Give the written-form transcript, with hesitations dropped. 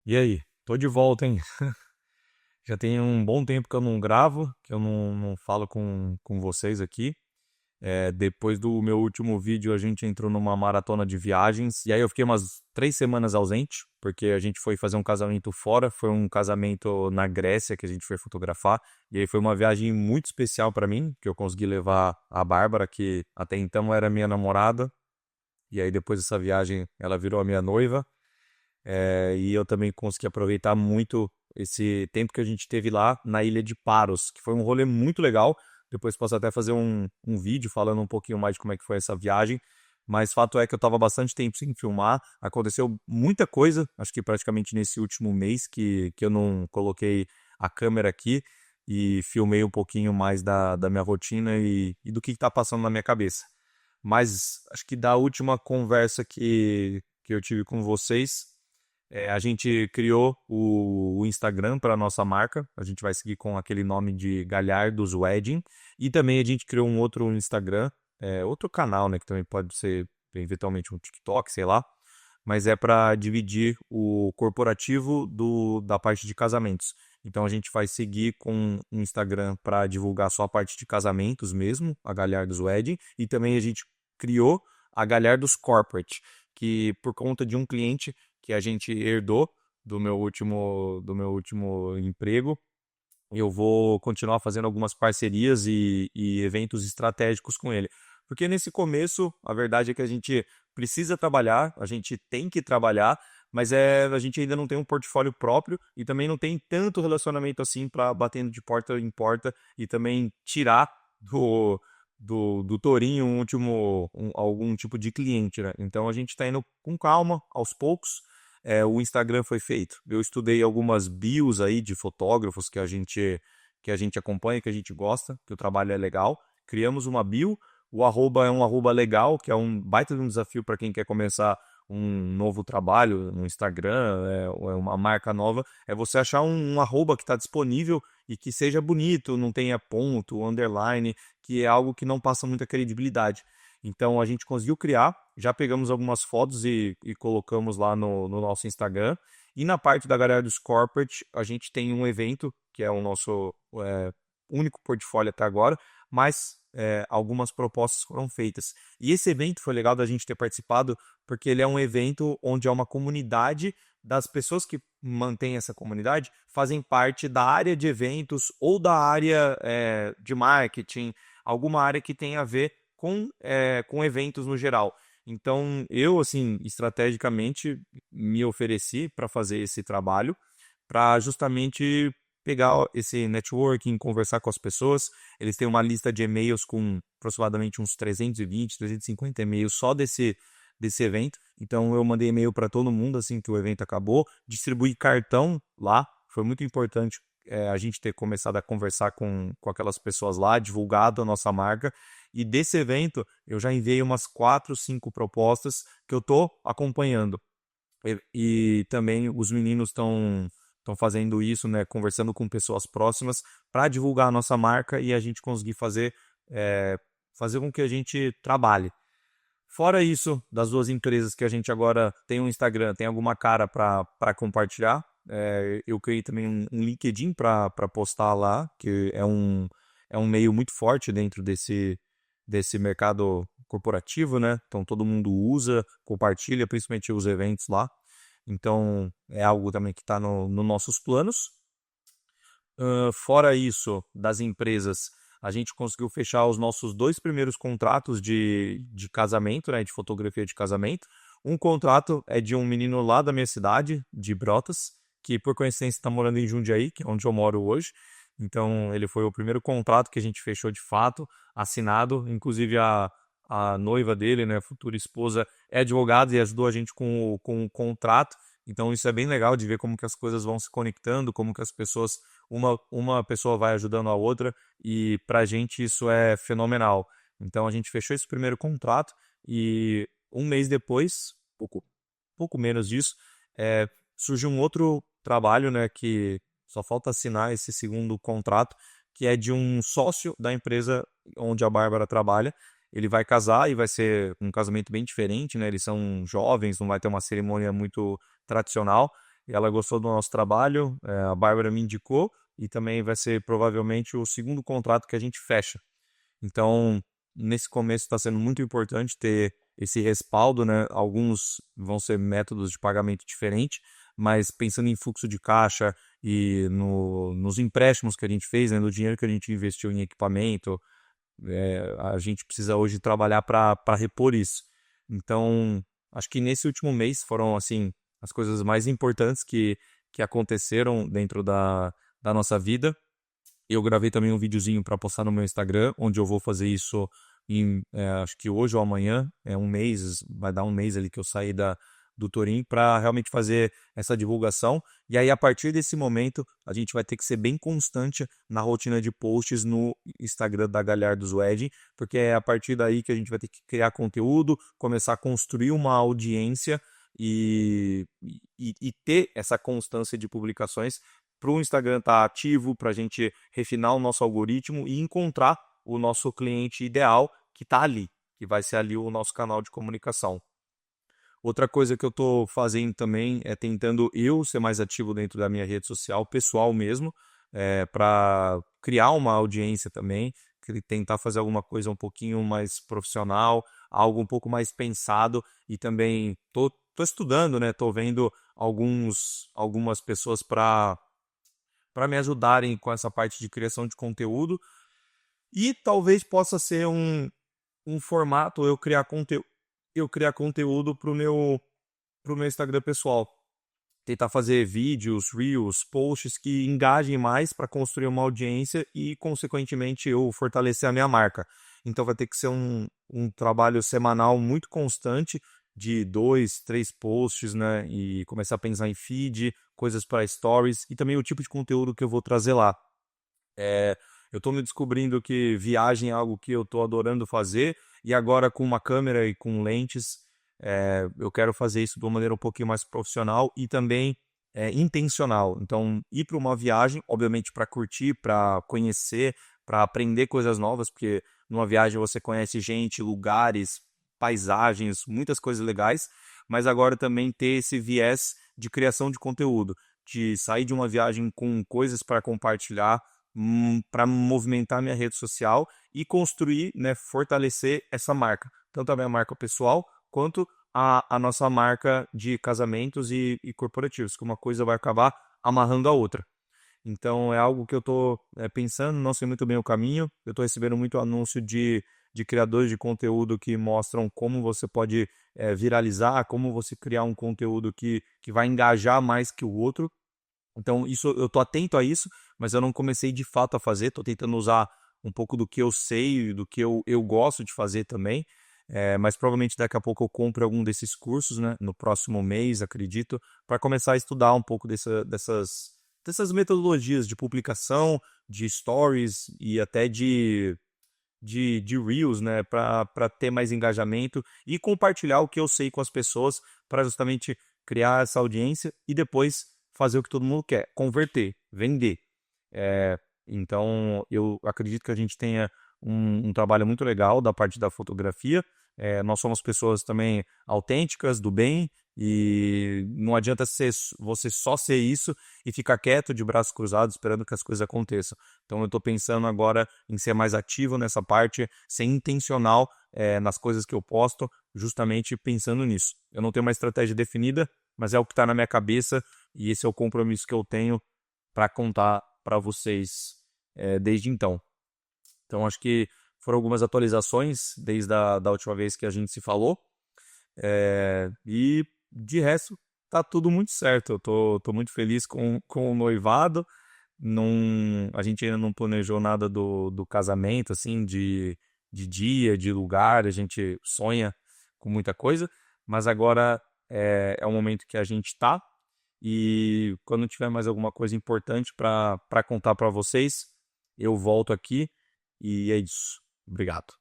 E aí? Tô de volta, hein? Já tem um bom tempo que eu não gravo, que eu não falo com vocês aqui. Depois do meu último vídeo, a gente entrou numa maratona de viagens. E aí eu fiquei umas 3 semanas ausente, porque a gente foi fazer um casamento fora. Foi um casamento na Grécia que a gente foi fotografar. E aí foi uma viagem muito especial para mim, que eu consegui levar a Bárbara, que até então era minha namorada. E aí depois dessa viagem, ela virou a minha noiva. E eu também consegui aproveitar muito esse tempo que a gente teve lá na ilha de Paros, que foi um rolê muito legal. Depois posso até fazer um vídeo falando um pouquinho mais de como é que foi essa viagem. Mas fato é que eu estava bastante tempo sem filmar. Aconteceu muita coisa, acho que praticamente nesse último mês que eu não coloquei a câmera aqui e filmei um pouquinho mais da minha rotina e do que está passando na minha cabeça. Mas acho que da última conversa que eu tive com vocês, a gente criou o Instagram para a nossa marca. A gente vai seguir com aquele nome de Galhardos Wedding. E também a gente criou um outro Instagram, outro canal, né? Que também pode ser eventualmente um TikTok, sei lá. Mas é para dividir o corporativo da parte de casamentos. Então a gente vai seguir com um Instagram para divulgar só a parte de casamentos mesmo, a Galhardos Wedding. E também a gente criou a Galhardos Corporate, que por conta de um cliente que a gente herdou do meu último emprego. Eu vou continuar fazendo algumas parcerias e eventos estratégicos com ele. Porque nesse começo, a verdade é que a gente precisa trabalhar, a gente tem que trabalhar, mas a gente ainda não tem um portfólio próprio e também não tem tanto relacionamento assim para batendo de porta em porta e também tirar do tourinho algum tipo de cliente, né? Então a gente está indo com calma, aos poucos. O Instagram foi feito. Eu estudei algumas bios aí de fotógrafos que a gente acompanha, que a gente gosta, que o trabalho é legal. Criamos uma bio. O arroba é um arroba legal, que é um baita de um desafio para quem quer começar um novo trabalho no Instagram, ou é uma marca nova. É você achar um arroba que está disponível e que seja bonito, não tenha ponto, underline, que é algo que não passa muita credibilidade. Então a gente conseguiu criar, já pegamos algumas fotos e colocamos lá no nosso Instagram. E na parte da galera dos corporate, a gente tem um evento, que é o nosso único portfólio até agora, mas algumas propostas foram feitas. E esse evento foi legal da gente ter participado, porque ele é um evento onde é uma comunidade das pessoas que mantêm essa comunidade fazem parte da área de eventos ou da área de marketing, alguma área que tem a ver com eventos no geral. Então, eu, assim, estrategicamente me ofereci para fazer esse trabalho, para justamente pegar esse networking, conversar com as pessoas. Eles têm uma lista de e-mails com aproximadamente uns 320, 350 e-mails só desse evento. Então, eu mandei e-mail para todo mundo assim que o evento acabou, distribuí cartão lá. Foi muito importante a gente ter começado a conversar com aquelas pessoas lá, divulgado a nossa marca. E desse evento, eu já enviei umas 4, 5 propostas que eu estou acompanhando. E também os meninos estão fazendo isso, né, conversando com pessoas próximas para divulgar a nossa marca e a gente conseguir é, fazer com que a gente trabalhe. Fora isso, das duas empresas que a gente agora tem um Instagram, tem alguma cara para compartilhar. Eu criei também um LinkedIn para postar lá, que é um meio muito forte dentro desse mercado corporativo, né? Então todo mundo usa, compartilha, principalmente os eventos lá. Então é algo também que está nos nossos planos. Fora isso, das empresas, a gente conseguiu fechar os nossos dois primeiros contratos de casamento, né, de fotografia de casamento. Um contrato é de um menino lá da minha cidade, de Brotas, que por coincidência está morando em Jundiaí, que é onde eu moro hoje. Então, ele foi o primeiro contrato que a gente fechou de fato, assinado. Inclusive, a noiva dele, né, a futura esposa, é advogada e ajudou a gente com o contrato. Então, isso é bem legal de ver como que as coisas vão se conectando, como que as pessoas uma pessoa vai ajudando a outra e pra gente isso é fenomenal. Então a gente fechou esse primeiro contrato e um mês depois, pouco menos disso, surgiu um outro trabalho, né, que só falta assinar esse segundo contrato, que é de um sócio da empresa onde a Bárbara trabalha. Ele vai casar e vai ser um casamento bem diferente, né? Eles são jovens, não vai ter uma cerimônia muito tradicional. e ela gostou do nosso trabalho, a Bárbara me indicou e também vai ser provavelmente o segundo contrato que a gente fecha. Então, nesse começo está sendo muito importante ter esse respaldo, né? Alguns vão ser métodos de pagamento diferentes, mas pensando em fluxo de caixa e nos empréstimos que a gente fez, né? No dinheiro que a gente investiu em equipamento, a gente precisa hoje trabalhar para repor isso. Então, acho que nesse último mês foram assim as coisas mais importantes que aconteceram dentro da nossa vida. Eu gravei também um videozinho para postar no meu Instagram, onde eu vou fazer isso acho que hoje ou amanhã, um mês, vai dar um mês ali que eu saí do Torim para realmente fazer essa divulgação. E aí, a partir desse momento, a gente vai ter que ser bem constante na rotina de posts no Instagram da Galhardos Wedding, porque é a partir daí que a gente vai ter que criar conteúdo, começar a construir uma audiência e ter essa constância de publicações para o Instagram estar ativo, para a gente refinar o nosso algoritmo e encontrar o nosso cliente ideal que está ali, que vai ser ali o nosso canal de comunicação. Outra coisa que eu estou fazendo também é tentando eu ser mais ativo dentro da minha rede social, pessoal mesmo, para criar uma audiência também, tentar fazer alguma coisa um pouquinho mais profissional, algo um pouco mais pensado e também tô estudando, né? Tô vendo algumas pessoas para me ajudarem com essa parte de criação de conteúdo e talvez possa ser um formato eu criar conteúdo pro meu Instagram pessoal. Tentar fazer vídeos, reels, posts que engajem mais para construir uma audiência e, consequentemente, eu fortalecer a minha marca. Então vai ter que ser um trabalho semanal muito constante de 2, 3 posts, né? E começar a pensar em feed, coisas para stories e também o tipo de conteúdo que eu vou trazer lá. Eu estou me descobrindo que viagem é algo que eu estou adorando fazer e agora com uma câmera e com lentes, eu quero fazer isso de uma maneira um pouquinho mais profissional e também intencional. Então, ir para uma viagem, obviamente para curtir, para conhecer, para aprender coisas novas, porque numa viagem você conhece gente, lugares, paisagens, muitas coisas legais, mas agora também ter esse viés de criação de conteúdo, de sair de uma viagem com coisas para compartilhar, para movimentar minha rede social e construir, né, fortalecer essa marca, tanto a minha marca pessoal quanto a nossa marca de casamentos e corporativos, que uma coisa vai acabar amarrando a outra. Então é algo que eu estou pensando, não sei muito bem o caminho. Eu estou recebendo muito anúncio de criadores de conteúdo que mostram como você pode viralizar, como você criar um conteúdo que vai engajar mais que o outro. Então, isso eu estou atento a isso, mas eu não comecei de fato a fazer. Estou tentando usar um pouco do que eu sei, do que eu gosto de fazer também. Mas provavelmente daqui a pouco eu compro algum desses cursos, né? No próximo mês, acredito, para começar a estudar um pouco dessas metodologias de publicação, de stories e até de Reels, né? Para ter mais engajamento e compartilhar o que eu sei com as pessoas para justamente criar essa audiência e depois fazer o que todo mundo quer, converter, vender. Então, eu acredito que a gente tenha um trabalho muito legal da parte da fotografia. Nós somos pessoas também autênticas, do bem, e não adianta você só ser isso e ficar quieto, de braços cruzados, esperando que as coisas aconteçam. Então, eu estou pensando agora em ser mais ativo nessa parte, ser intencional nas coisas que eu posto, justamente pensando nisso. Eu não tenho uma estratégia definida, mas é o que está na minha cabeça e esse é o compromisso que eu tenho para contar para vocês desde então. Então, acho que foram algumas atualizações desde da última vez que a gente se falou. E de resto, tá tudo muito certo. Eu tô muito feliz com o noivado. A gente ainda não planejou nada do casamento, assim, de dia, de lugar. A gente sonha com muita coisa, mas agora é o momento que a gente tá. E quando tiver mais alguma coisa importante para contar para vocês, eu volto aqui. E é isso. Obrigado.